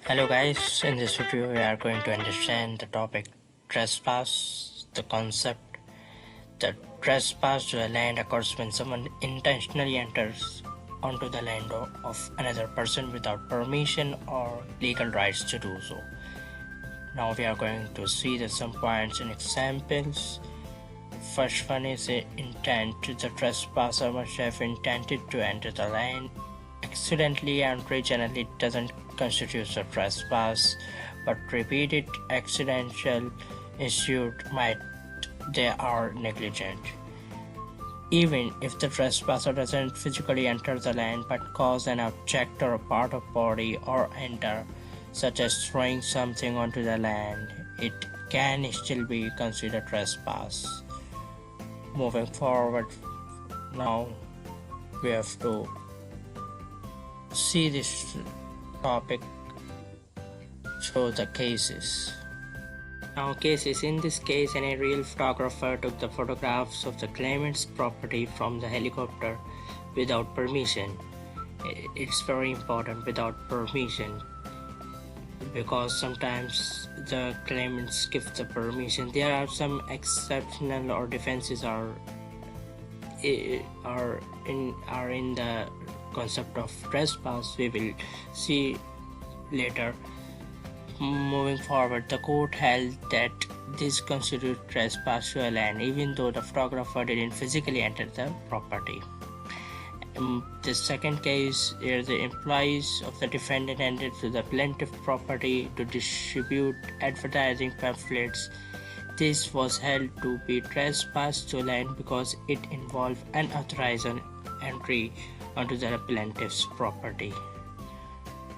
Hello guys, in this video we are going to understand the topic trespass. The concept that trespass to a land occurs when someone intentionally enters onto the land of another person without permission or legal rights to do so. Now we are going to see some points and examples. First one is intent. The trespasser must have intended to enter the land accidentally and originally doesn't constitute a trespass, but repeated accidental issued might they are negligent. Even if the trespasser doesn't physically enter the land but cause an object or a part of body or enter, such as throwing something onto the land, it can still be considered trespass. Moving forward, now we have to see this topic through the cases. Now cases. In this case, an aerial photographer took the photographs of the claimant's property from the helicopter without permission. It's very important, without permission, because sometimes the claimants give the permission. There are some exceptional or defenses are in the concept of trespass. We will see later. Moving forward, the court held that this constitutes trespass to a land even though the photographer didn't physically enter the property. The second case, here the employees of the defendant entered to the plaintiff property to distribute advertising pamphlets. This was held to be trespass to land because it involved unauthorized entry onto the plaintiff's property.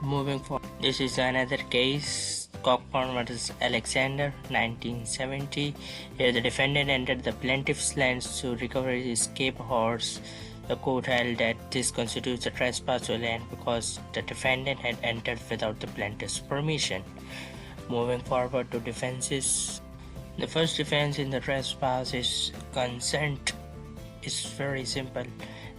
Moving forward, this is another case, Cockburn vs. Alexander, 1970. Here the defendant entered the plaintiff's lands to recover his escaped horse. The court held that this constitutes a trespass to land because the defendant had entered without the plaintiff's permission. Moving forward to defenses. The first defense in the trespass is consent. It's very simple.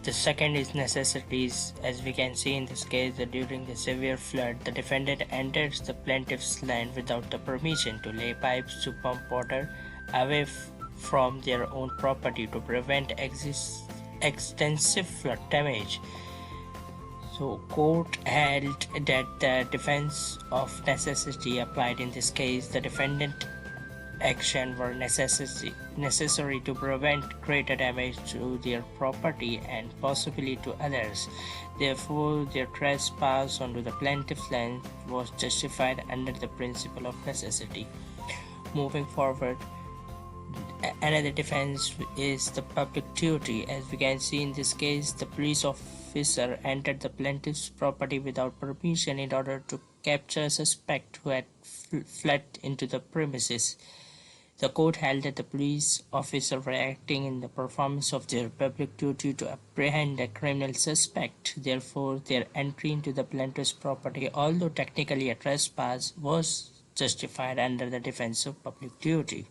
The second is necessities. As we can see in this case, that during the severe flood, the defendant enters the plaintiff's land without the permission to lay pipes to pump water away from their own property to prevent extensive flood damage. So court held that the defense of necessity applied in this case. The defendant action were necessary to prevent greater damage to their property and possibly to others. Therefore, their trespass onto the plaintiff's land was justified under the principle of necessity. Moving forward, another defense is the public duty. As we can see in this case, the police officer entered the plaintiff's property without permission in order to capture a suspect who had fled into the premises. The court held that the police officers were acting in the performance of their public duty to apprehend a criminal suspect. Therefore, their entry into the plaintiff's property, although technically a trespass, was justified under the defense of public duty.